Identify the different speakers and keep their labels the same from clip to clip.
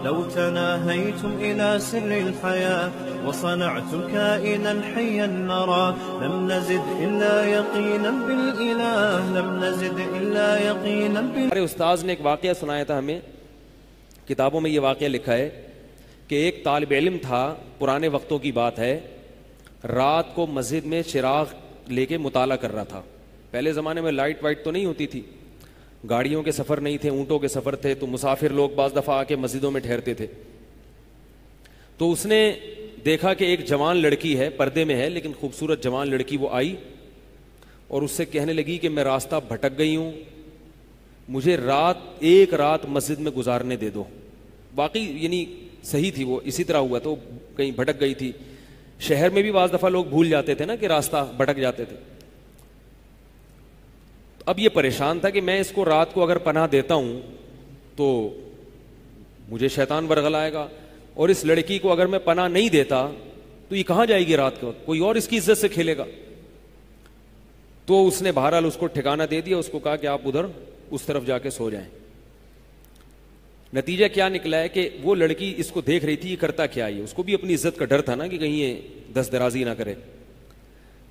Speaker 1: لو تناهيتم إلى سر الحياة وصنعتم كائنا حيا نرى لم نزد إلا يقينا بالإله لم نزد إلا يقينا بالله.
Speaker 2: ہمارے استاذ نے ایک واقعہ سنایا تھا ہمیں، کتابوں میں یہ واقعہ لکھا ہے کہ ایک طالب علم تھا، پرانے وقتوں کی بات ہے، رات کو مسجد میں چراغ لے کے مطالعہ کر رہا تھا. پہلے زمانے میں لائٹ وائٹ تو نہیں ہوتی تھی، گاڑیوں کے سفر نہیں تھے، اونٹوں کے سفر تھے، تو مسافر لوگ بعض دفعہ آ کے مسجدوں میں ٹھہرتے تھے. تو اس نے دیکھا کہ ایک جوان لڑکی ہے، پردے میں ہے لیکن خوبصورت جوان لڑکی، وہ آئی اور اس سے کہنے لگی کہ میں راستہ بھٹک گئی ہوں، مجھے ایک رات مسجد میں گزارنے دے دو. باقی یعنی صحیح تھی، وہ اسی طرح ہوا تو کہیں بھٹک گئی تھی. شہر میں بھی بعض دفعہ لوگ بھول جاتے تھے نا کہ راستہ بھٹک جاتے تھے. اب یہ پریشان تھا کہ میں اس کو رات کو اگر پناہ دیتا ہوں تو مجھے شیطان ورغلائے گا، اور اس لڑکی کو اگر میں پناہ نہیں دیتا تو یہ کہاں جائے گی رات کو، کوئی اور اس کی عزت سے کھیلے گا. تو اس نے بہرحال اس کو ٹھکانہ دے دیا، اس کو کہا کہ آپ ادھر اس طرف جا کے سو جائیں. نتیجہ کیا نکلا ہے کہ وہ لڑکی اس کو دیکھ رہی تھی، یہ کرتا کیا ہے، اس کو بھی اپنی عزت کا ڈر تھا نا کہ کہیں یہ دست درازی نہ کرے.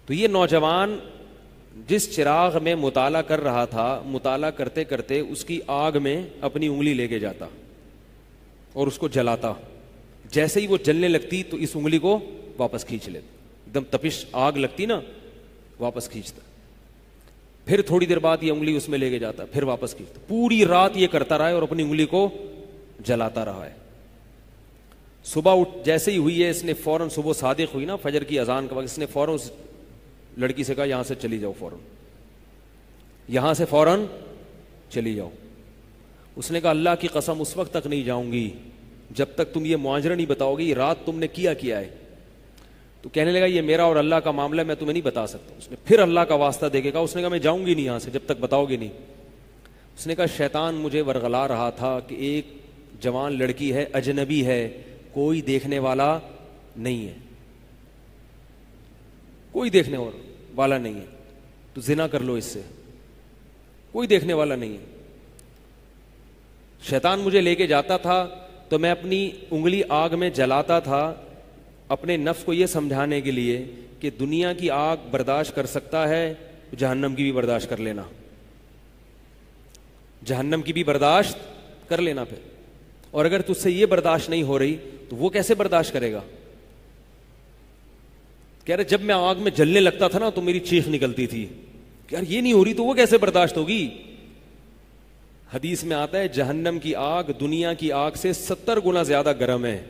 Speaker 2: تو یہ نوجوان جس چراغ میں مطالعہ کر رہا تھا، مطالعہ کرتے کرتے اس کی آگ میں اپنی انگلی لے کے جاتا اور اس کو جلاتا. جیسے ہی وہ جلنے لگتی تو اس انگلی کو واپس کھینچ لیتا، ایک دم تپش آگ لگتی نا، واپس کھینچتا. پھر تھوڑی دیر بعد یہ انگلی اس میں لے کے جاتا، پھر واپس کھینچتا. پوری رات یہ کرتا رہا ہے اور اپنی انگلی کو جلاتا رہا ہے. صبح جیسے ہی ہوئی ہے، اس نے فوراً، صبح صادق ہوئی نا فجر کی اذان کا وقت، اس نے فوراً اس لڑکی سے کہا یہاں سے چلی جاؤ، فوراً یہاں سے فوراً چلی جاؤ. اس نے کہا اللہ کی قسم اس وقت تک نہیں جاؤں گی جب تک تم یہ معاجرہ نہیں بتاؤ گی رات تم نے کیا ہے. تو کہنے لگا یہ میرا اور اللہ کا معاملہ ہے، میں تمہیں نہیں بتا سکتا. اس نے پھر اللہ کا واسطہ دے کے کہا، اس نے کہا میں جاؤں گی نہیں یہاں سے جب تک بتاؤ گے نہیں. اس نے کہا شیطان مجھے ورغلا رہا تھا کہ ایک جوان لڑکی ہے، اجنبی ہے، کوئی دیکھنے والا نہیں ہے، کوئی دیکھنے والا نہیں ہے، تو زنا کر لو اس سے، کوئی دیکھنے والا نہیں ہے. شیطان مجھے لے کے جاتا تھا تو میں اپنی انگلی آگ میں جلاتا تھا اپنے نفس کو یہ سمجھانے کے لیے کہ دنیا کی آگ برداشت کر سکتا ہے، جہنم کی بھی برداشت کر لینا، جہنم کی بھی برداشت کر لینا. پھر اور اگر تجھ سے یہ برداشت نہیں ہو رہی تو وہ کیسے برداشت کرے گا. کہہ رہے جب میں آگ میں جلنے لگتا تھا نا تو میری چیخ نکلتی تھی کہ یار یہ نہیں ہو رہی تو وہ کیسے برداشت ہوگی. حدیث میں آتا ہے جہنم کی آگ دنیا کی آگ سے 70 گنا زیادہ گرم ہے،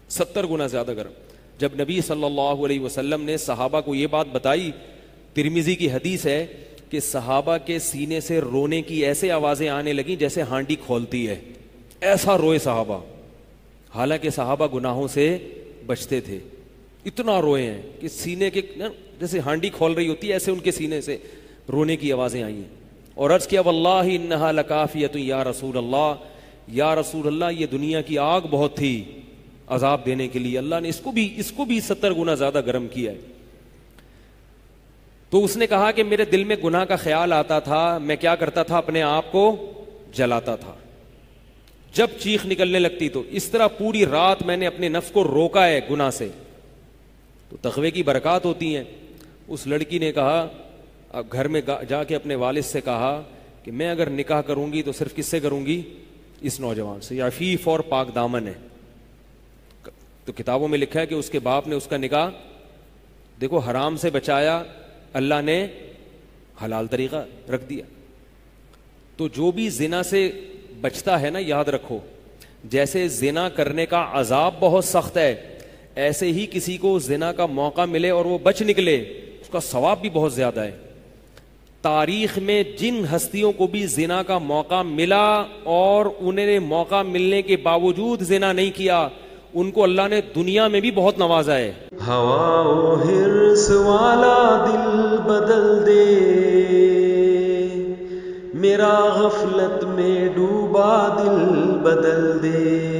Speaker 2: 70 گنا زیادہ گرم. جب نبی صلی اللہ علیہ وسلم نے صحابہ کو یہ بات بتائی، ترمذی کی حدیث ہے کہ صحابہ کے سینے سے رونے کی ایسے آوازیں آنے لگیں جیسے ہانڈی کھولتی ہے، ایسا روئے صحابہ. حالانکہ صحابہ گناہوں سے بچتے تھے، اتنا روئے ہیں کہ سینے کے جیسے ہانڈی کھول رہی ہوتی ہے ایسے ان کے سینے سے رونے کی آوازیں آئی ہیں. اور عرض کیا واللہ انہا لکافیۃ یا رسول اللہ، یا رسول اللہ یہ دنیا کی آگ بہت تھی عذاب دینے کے لیے، اللہ نے اس کو بھی 70 گنا زیادہ گرم کیا ہے. تو اس نے کہا کہ میرے دل میں گناہ کا خیال آتا تھا، میں کیا کرتا تھا اپنے آپ کو جلاتا تھا جب چیخ نکلنے لگتی. تو اس طرح پوری رات میں نے اپنے نفس کو روکا ہے گناہ سے. تو تقوی کی برکات ہوتی ہیں. اس لڑکی نے کہا، اب گھر میں جا کے اپنے والد سے کہا کہ میں اگر نکاح کروں گی تو صرف کس سے کروں گی، اس نوجوان سے، عفیف اور پاک دامن ہے. تو کتابوں میں لکھا ہے کہ اس کے باپ نے اس کا نکاح دیکھو حرام سے بچایا، اللہ نے حلال طریقہ رکھ دیا. تو جو بھی زنا سے بچتا ہے نا، یاد رکھو جیسے زنا کرنے کا عذاب بہت سخت ہے، ایسے ہی کسی کو زنا کا موقع ملے اور وہ بچ نکلے اس کا ثواب بھی بہت زیادہ ہے. تاریخ میں جن ہستیوں کو بھی زنا کا موقع ملا اور انہیں نے موقع ملنے کے باوجود زنا نہیں کیا، ان کو اللہ نے دنیا میں بھی بہت نوازا ہے.
Speaker 3: ہوا و حرص والا دل بدل دے، میرا غفلت میں ڈوبا دل بدل دے.